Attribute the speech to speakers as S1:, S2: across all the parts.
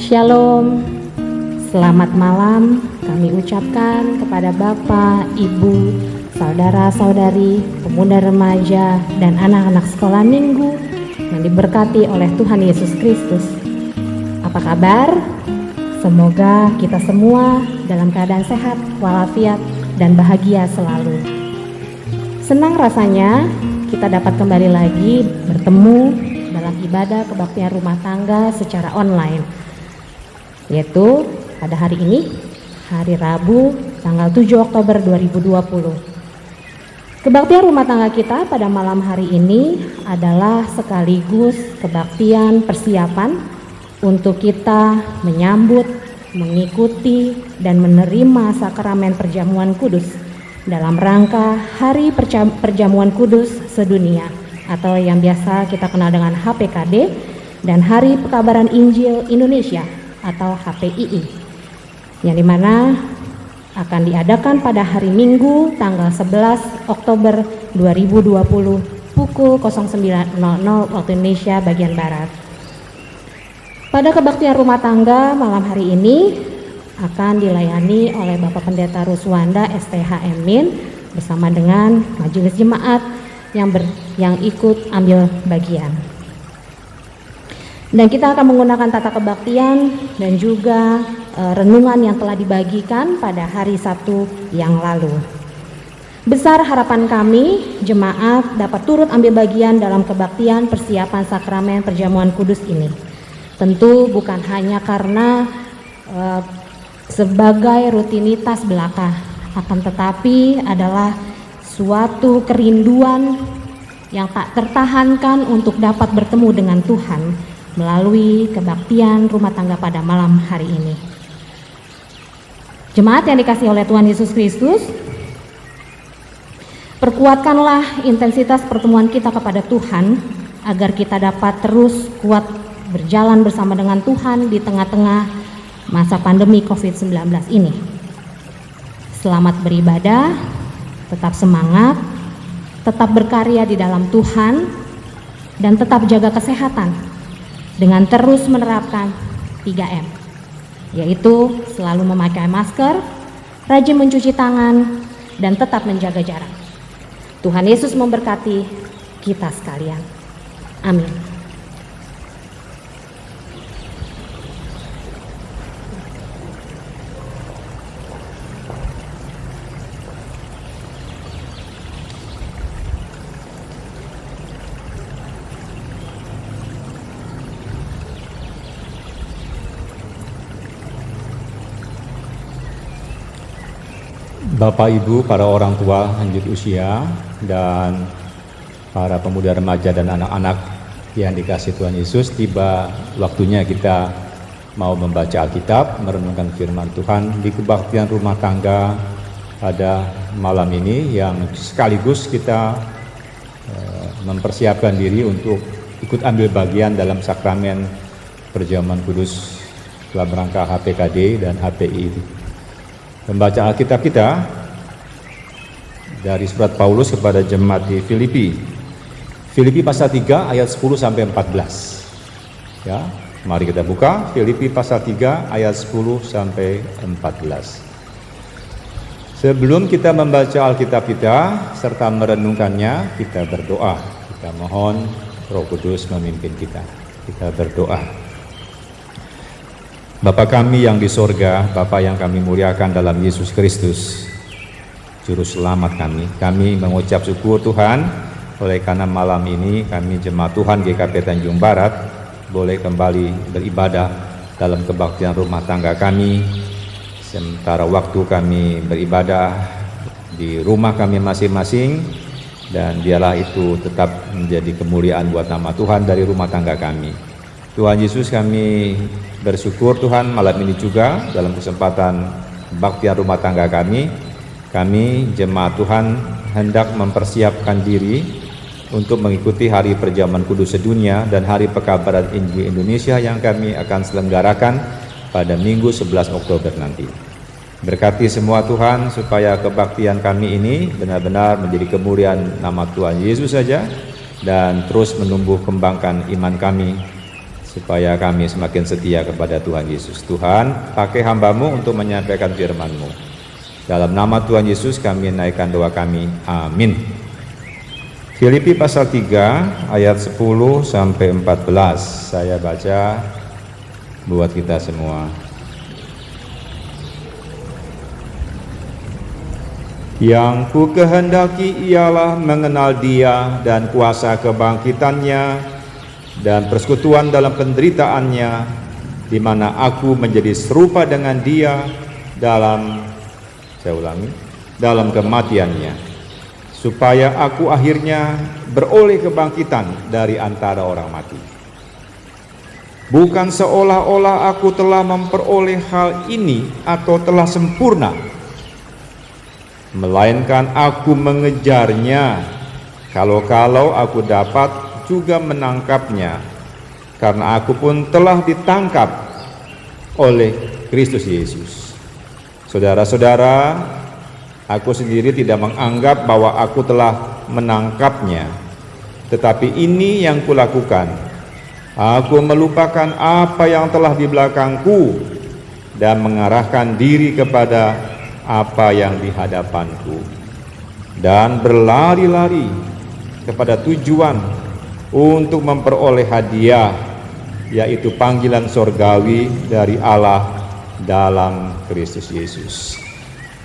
S1: Shalom, selamat malam kami ucapkan kepada Bapak, Ibu, saudara-saudari, pemuda remaja, dan anak-anak sekolah minggu yang diberkati oleh Tuhan Yesus Kristus. Apa kabar? Semoga kita semua dalam keadaan sehat, walafiat, dan bahagia selalu. Senang rasanya kita dapat kembali lagi bertemu dalam ibadah kebaktian rumah tangga secara online, yaitu pada hari ini, hari Rabu, tanggal 7 Oktober 2020. Kebaktian rumah tangga kita pada malam hari ini adalah sekaligus kebaktian persiapan untuk kita menyambut, mengikuti, dan menerima sakramen perjamuan kudus dalam rangka Hari Perjamuan Kudus Sedunia atau yang biasa kita kenal dengan HPKD, dan Hari Pekabaran Injil Indonesia atau HPII, yang dimana akan diadakan pada hari Minggu tanggal 11 Oktober 2020 pukul 09.00 waktu Indonesia bagian Barat. Pada kebaktian rumah tangga malam hari ini akan dilayani oleh Bapak Pendeta Ruswanda STH Min bersama dengan majelis jemaat yang ikut ambil bagian. Dan kita akan menggunakan tata kebaktian dan juga renungan yang telah dibagikan pada hari Sabtu yang lalu. Besar harapan kami jemaat dapat turut ambil bagian dalam kebaktian persiapan sakramen perjamuan kudus ini. Tentu bukan hanya karena sebagai rutinitas belaka, akan tetapi adalah suatu kerinduan yang tak tertahankan untuk dapat bertemu dengan Tuhan melalui kebaktian rumah tangga pada malam hari ini. Jemaat yang dikasihi oleh Tuhan Yesus Kristus, perkuatkanlah intensitas pertemuan kita kepada Tuhan agar kita dapat terus kuat berjalan bersama dengan Tuhan di tengah-tengah masa pandemi COVID-19 ini. Selamat beribadah, tetap semangat, tetap berkarya di dalam Tuhan, dan tetap jaga kesehatan dengan terus menerapkan 3M, yaitu selalu memakai masker, rajin mencuci tangan, dan tetap menjaga jarak. Tuhan Yesus memberkati kita sekalian. Amin.
S2: Bapak, Ibu, para orang tua lanjut usia, dan para pemuda remaja dan anak-anak yang dikasihi Tuhan Yesus, tiba waktunya kita mau membaca Alkitab, merenungkan firman Tuhan di kebaktian rumah tangga pada malam ini, yang sekaligus kita mempersiapkan diri untuk ikut ambil bagian dalam sakramen perjamuan kudus dalam rangka HPKD dan HPI. Membaca Alkitab kita dari surat Paulus kepada jemaat di Filipi. Filipi pasal 3 ayat 10 sampai 14. Ya, mari kita buka Filipi pasal 3 ayat 10 sampai 14. Sebelum kita membaca Alkitab kita serta merenungkannya, kita berdoa. Kita mohon Roh Kudus memimpin kita. Kita berdoa. Bapa kami yang di sorga, Bapa yang kami muliakan dalam Yesus Kristus, Juru Selamat kami mengucap syukur Tuhan, oleh karena malam ini kami jemaat Tuhan GKP Tanjung Barat boleh kembali beribadah dalam kebaktian rumah tangga kami, sementara waktu kami beribadah di rumah kami masing-masing, dan biarlah itu tetap menjadi kemuliaan buat nama Tuhan dari rumah tangga kami. Tuhan Yesus, kami bersyukur Tuhan malam ini juga dalam kesempatan kebaktian rumah tangga kami jemaat Tuhan hendak mempersiapkan diri untuk mengikuti Hari Perjamuan Kudus Sedunia dan Hari Pekabaran Injil Indonesia yang kami akan selenggarakan pada Minggu 11 Oktober nanti. Berkati semua Tuhan supaya kebaktian kami ini benar-benar menjadi kemuliaan nama Tuhan Yesus saja, dan terus menumbuh kembangkan iman kami supaya kami semakin setia kepada Tuhan Yesus. Tuhan, pakai hamba-Mu untuk menyampaikan firman-Mu. Dalam nama Tuhan Yesus kami naikkan doa kami. Amin. Filipi pasal 3 ayat 10 sampai 14. Saya baca buat kita semua. Yang ku kehendaki ialah mengenal Dia dan kuasa kebangkitannya dan persekutuan dalam penderitaannya, di mana aku menjadi serupa dengan Dia dalam kematiannya, supaya aku akhirnya beroleh kebangkitan dari antara orang mati. Bukan seolah-olah aku telah memperoleh hal ini atau telah sempurna, melainkan aku mengejarnya, kalau-kalau aku dapat juga menangkapnya, karena aku pun telah ditangkap oleh Kristus Yesus. Saudara-saudara, aku sendiri tidak menganggap bahwa aku telah menangkapnya, tetapi ini yang kulakukan. Aku melupakan apa yang telah di belakangku dan mengarahkan diri kepada apa yang di hadapanku, dan berlari-lari kepada tujuan untuk memperoleh hadiah, yaitu panggilan sorgawi dari Allah dalam Kristus Yesus.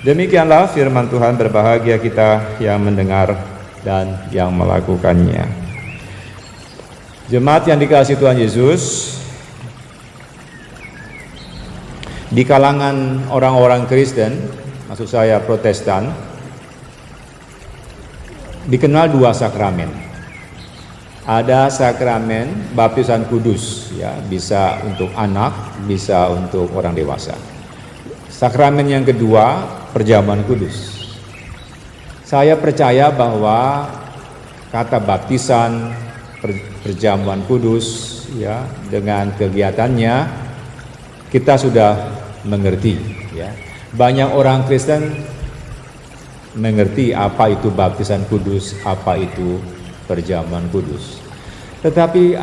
S2: Demikianlah firman Tuhan. Berbahagia kita yang mendengar dan yang melakukannya. Jemaat yang dikasihi Tuhan Yesus, di kalangan orang-orang Kristen, maksud saya Protestan, dikenal dua sakramen. Ada sakramen baptisan kudus, ya, bisa untuk anak, bisa untuk orang dewasa. Sakramen yang kedua, perjamuan kudus. Saya percaya bahwa kata baptisan, perjamuan kudus, ya, dengan kegiatannya kita sudah mengerti, ya. Banyak orang Kristen mengerti apa itu baptisan kudus, apa itu perjamuan kudus. Tetapi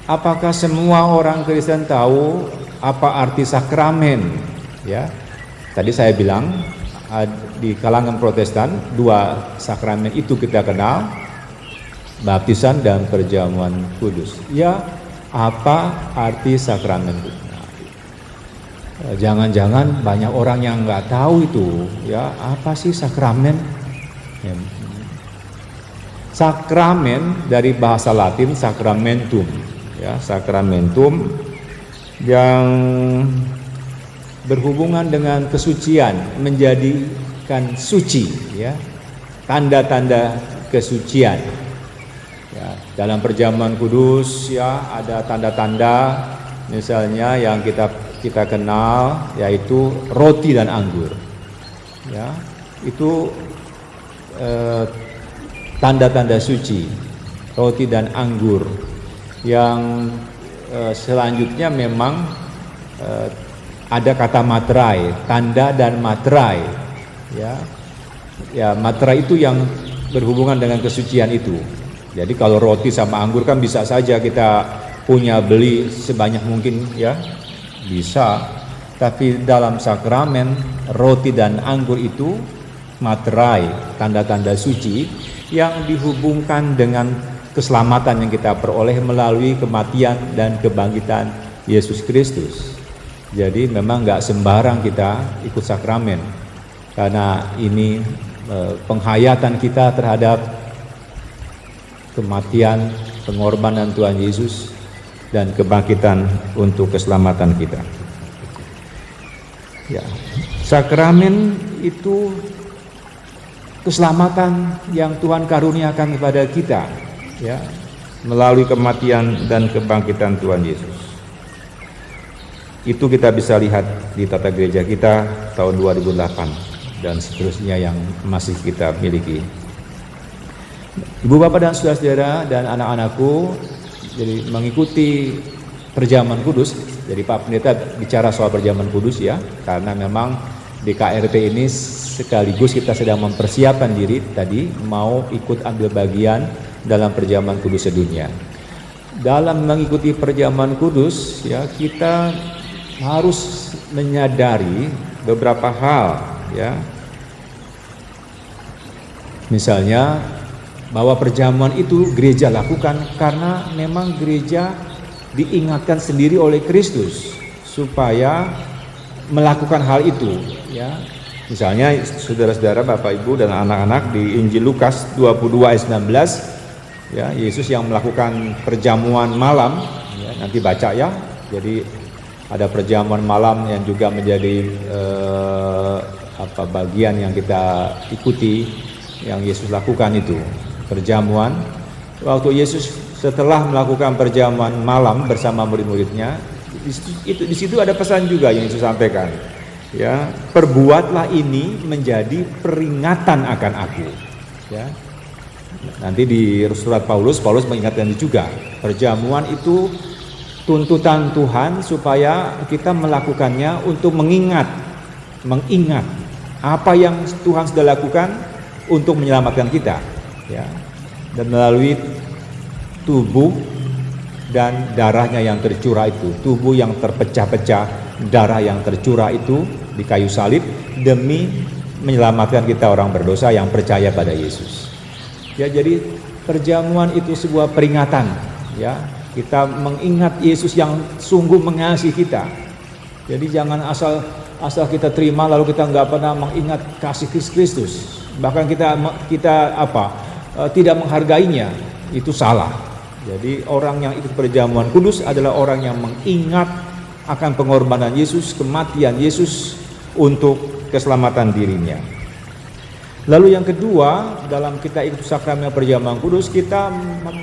S2: apakah semua orang Kristen tahu apa arti sakramen? Ya, tadi saya bilang di kalangan Protestan dua sakramen itu kita kenal, baptisan dan perjamuan kudus. Ya, apa arti sakramen kudus? Jangan-jangan banyak orang yang nggak tahu itu, ya, apa sih sakramen? Ya. Sakramen dari bahasa Latin sacramentum, ya, sacramentum yang berhubungan dengan kesucian, menjadikan suci, ya, tanda-tanda kesucian. Ya, dalam perjamuan kudus, ya, ada tanda-tanda, misalnya yang kita kenal yaitu roti dan anggur, ya, itu tanda-tanda suci, roti dan anggur. Yang selanjutnya memang ada kata materai, tanda dan materai, ya, ya, materai itu yang berhubungan dengan kesucian itu. Jadi kalau roti sama anggur kan bisa saja kita punya beli sebanyak mungkin, ya, bisa, tapi dalam sakramen roti dan anggur itu materai, tanda-tanda suci yang dihubungkan dengan keselamatan yang kita peroleh melalui kematian dan kebangkitan Yesus Kristus. Jadi memang nggak sembarang kita ikut sakramen, karena ini penghayatan kita terhadap kematian, pengorbanan Tuhan Yesus dan kebangkitan untuk keselamatan kita. Ya, sakramen itu keselamatan yang Tuhan karuniakan kepada kita, ya, melalui kematian dan kebangkitan Tuhan Yesus. Itu kita bisa lihat di tata gereja kita tahun 2008 dan seterusnya yang masih kita miliki. Ibu bapak dan saudara-saudara dan anak-anakku, jadi mengikuti perjamuan kudus. Jadi Pak Pendeta bicara soal perjamuan kudus, ya, karena memang di KRT ini sekaligus kita sedang mempersiapkan diri tadi mau ikut ambil bagian dalam perjamuan kudus sedunia. dalam mengikuti perjamuan kudus ya, kita harus menyadari beberapa hal ya. Misalnya bahwa perjamuan itu gereja lakukan karena memang gereja diingatkan sendiri oleh Kristus supaya melakukan hal itu ya. Misalnya saudara-saudara, Bapak Ibu dan anak-anak, di Injil Lukas 22 ayat 19 ya, Yesus yang melakukan perjamuan malam ya, nanti baca ya. Jadi ada perjamuan malam yang juga menjadi bagian yang kita ikuti, yang Yesus lakukan itu perjamuan. Waktu Yesus setelah melakukan perjamuan malam bersama murid-muridnya, di situ ada pesan juga yang Yesus sampaikan ya, perbuatlah ini menjadi peringatan akan aku ya. Nanti di surat Paulus mengingatkan juga, perjamuan itu tuntutan Tuhan supaya kita melakukannya untuk mengingat apa yang Tuhan sudah lakukan untuk menyelamatkan kita ya. Dan melalui tubuh dan darahnya yang tercurah itu, tubuh yang terpecah-pecah, darah yang tercurah itu di kayu salib demi menyelamatkan kita orang berdosa yang percaya pada Yesus. Ya, jadi perjamuan itu sebuah peringatan ya. Kita mengingat Yesus yang sungguh mengasihi kita. Jadi jangan asal kita terima lalu kita nggak pernah mengingat kasih Kristus. Bahkan kita tidak menghargainya, itu salah. Jadi orang yang ikut perjamuan kudus adalah orang yang mengingat akan pengorbanan Yesus, kematian Yesus untuk keselamatan dirinya. Lalu yang kedua, dalam kita ikut sakramen perjamuan kudus, kita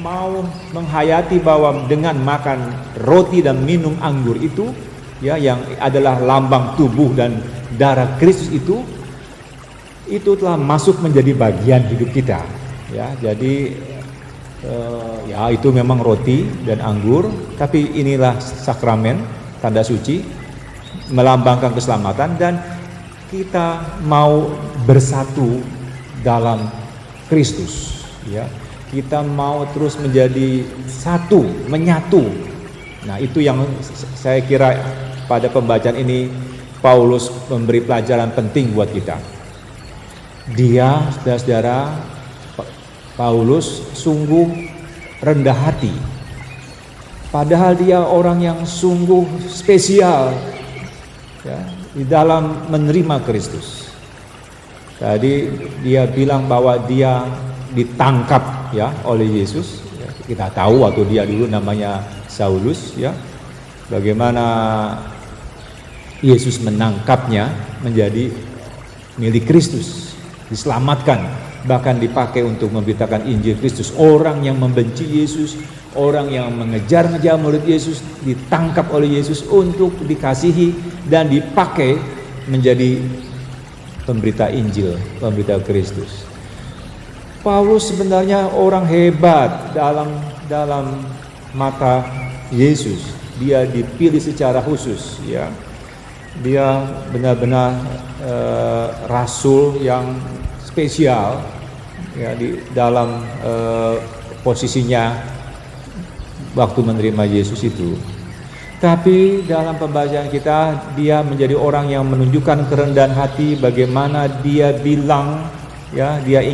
S2: mau menghayati bahwa dengan makan roti dan minum anggur itu ya, yang adalah lambang tubuh dan darah Kristus itu telah masuk menjadi bagian hidup kita ya. Jadi ya itu memang roti dan anggur, tapi inilah sakramen, tanda suci melambangkan keselamatan, dan kita mau bersatu dalam Kristus ya. Kita mau terus menjadi satu, menyatu. Nah, itu yang saya kira pada pembacaan ini Paulus memberi pelajaran penting buat kita. Dia, saudara-saudara, Paulus sungguh rendah hati. Padahal dia orang yang sungguh spesial ya, di dalam menerima Kristus. Tadi dia bilang bahwa dia ditangkap ya oleh Yesus. Ya, kita tahu waktu dia dulu namanya Saulus ya, bagaimana Yesus menangkapnya menjadi milik Kristus, diselamatkan, bahkan dipakai untuk memberitakan Injil Kristus. Orang yang membenci Yesus, orang yang mengejar-ngejar murid Yesus, ditangkap oleh Yesus untuk dikasihi dan dipakai menjadi pemberita Injil, pemberita Kristus. Paulus sebenarnya orang hebat dalam mata Yesus. Dia dipilih secara khusus ya. Dia benar-benar rasul yang spesial ya, di dalam posisinya waktu menerima Yesus itu. Tapi dalam pembacaan kita, dia menjadi orang yang menunjukkan kerendahan hati, bagaimana dia bilang ya, dia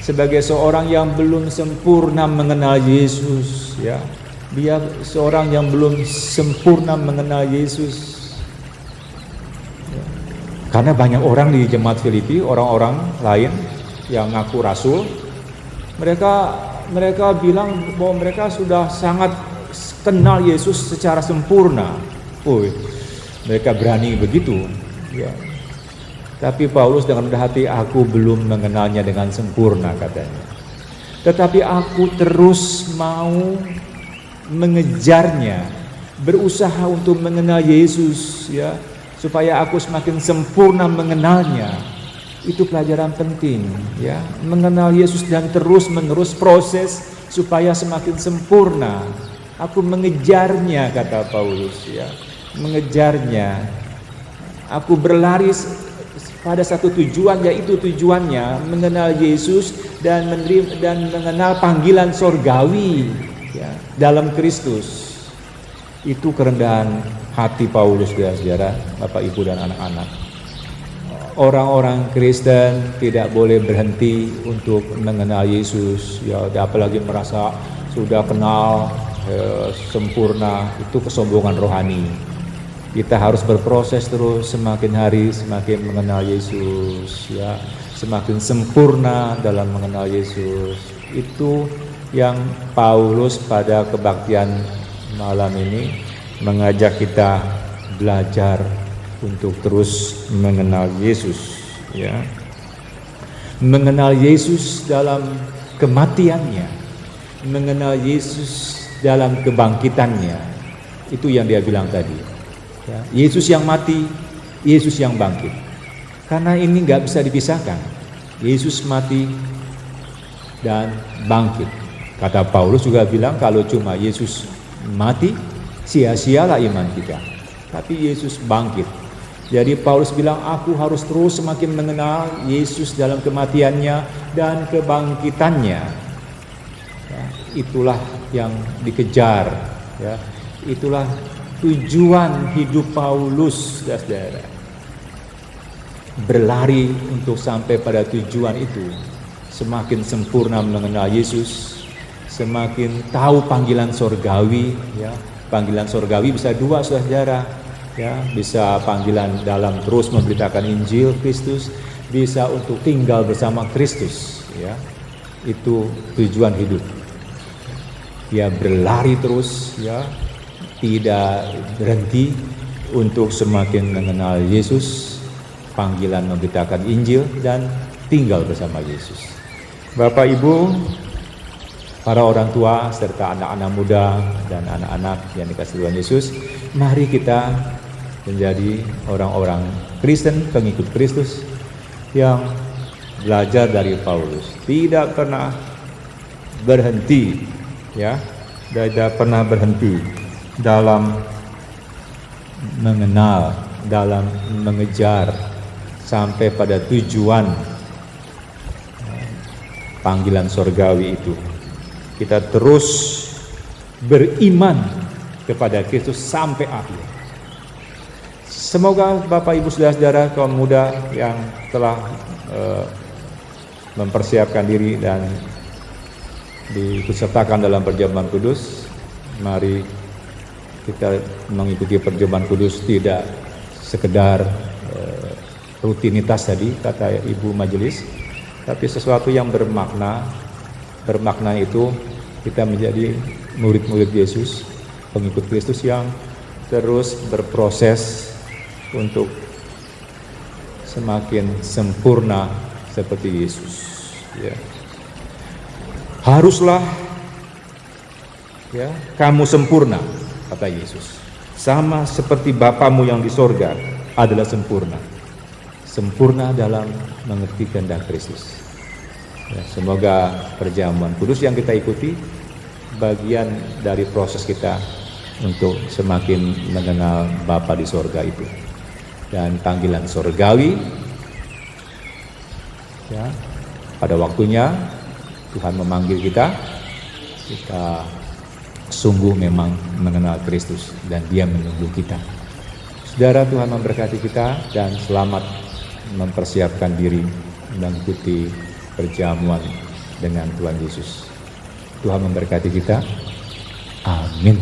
S2: sebagai seorang yang belum sempurna mengenal Yesus ya. Dia seorang yang belum sempurna mengenal Yesus. Ya. Karena banyak orang di jemaat Filipi, orang-orang lain yang ngaku rasul, mereka bilang bahwa mereka sudah sangat kenal Yesus secara sempurna. Mereka berani begitu ya. Tapi Paulus dengan rendah hati, aku belum mengenalnya dengan sempurna katanya. Tetapi aku terus mau mengejarnya, berusaha untuk mengenal Yesus ya, supaya aku semakin sempurna mengenalnya. Itu pelajaran penting ya, mengenal Yesus dan terus-menerus proses supaya semakin sempurna. Aku mengejarnya, kata Paulus ya, mengejarnya. Aku berlari pada satu tujuan, yaitu tujuannya mengenal Yesus dan mengenal panggilan sorgawi ya, dalam Kristus. Itu kerendahan hati Paulus, saudara, Bapak, Ibu, dan anak-anak. Orang-orang Kristen tidak boleh berhenti untuk mengenal Yesus, ya, apalagi merasa sudah kenal sempurna. Itu kesombongan rohani. Kita harus berproses terus, semakin hari semakin mengenal Yesus, ya, semakin sempurna dalam mengenal Yesus. Itu yang Paulus pada kebaktian malam ini mengajak kita belajar untuk terus mengenal Yesus, ya. Mengenal Yesus dalam kematiannya, mengenal Yesus dalam kebangkitannya. Itu yang dia bilang tadi. Ya, Yesus yang mati, Yesus yang bangkit. Karena ini nggak bisa dipisahkan. Yesus mati dan bangkit. Kata Paulus juga bilang kalau cuma Yesus mati, sia-sialah iman kita. Tapi Yesus bangkit. Jadi Paulus bilang, aku harus terus semakin mengenal Yesus dalam kematiannya dan kebangkitannya. Ya, itulah yang dikejar. Ya, itulah tujuan hidup Paulus, saudara. Berlari untuk sampai pada tujuan itu. Semakin sempurna mengenal Yesus, semakin tahu panggilan sorgawi, ya. Panggilan sorgawi bisa dua, saudara, ya. Bisa panggilan dalam terus memberitakan Injil Kristus, bisa untuk tinggal bersama Kristus, ya. Itu tujuan hidup. Ya, berlari terus, ya, tidak berhenti untuk semakin mengenal Yesus, panggilan memberitakan Injil, dan tinggal bersama Yesus. Bapak, Ibu, para orang tua, serta anak-anak muda dan anak-anak yang dikasihi Tuhan Yesus, mari kita menjadi orang-orang Kristen, pengikut Kristus yang belajar dari Paulus. Tidak pernah berhenti, ya, tidak pernah berhenti dalam mengenal, dalam mengejar sampai pada tujuan panggilan sorgawi itu. Kita terus beriman kepada Kristus sampai akhir. Semoga Bapak, Ibu, saudara-saudara, kaum muda yang telah mempersiapkan diri dan diikutsertakan dalam perjamuan kudus, mari kita mengikuti perjamuan kudus tidak sekedar rutinitas tadi kata Ibu Majelis, tapi sesuatu yang bermakna. Bermakna itu kita menjadi murid-murid Yesus, pengikut Kristus yang terus berproses untuk semakin sempurna seperti Yesus, ya. Haruslah, ya, kamu sempurna, kata Yesus, sama seperti Bapamu yang di sorga adalah sempurna. Sempurna dalam mengerti kehendak Kristus. Ya, semoga perjamuan kudus yang kita ikuti bagian dari proses kita untuk semakin mengenal Bapa di sorga itu. Dan panggilan sorgawi, ya, pada waktunya Tuhan memanggil kita sungguh memang mengenal Kristus dan Dia menunggu kita. Saudara, Tuhan memberkati kita dan selamat mempersiapkan diri mengikuti perjamuan dengan Tuhan Yesus. Tuhan memberkati kita. Amin.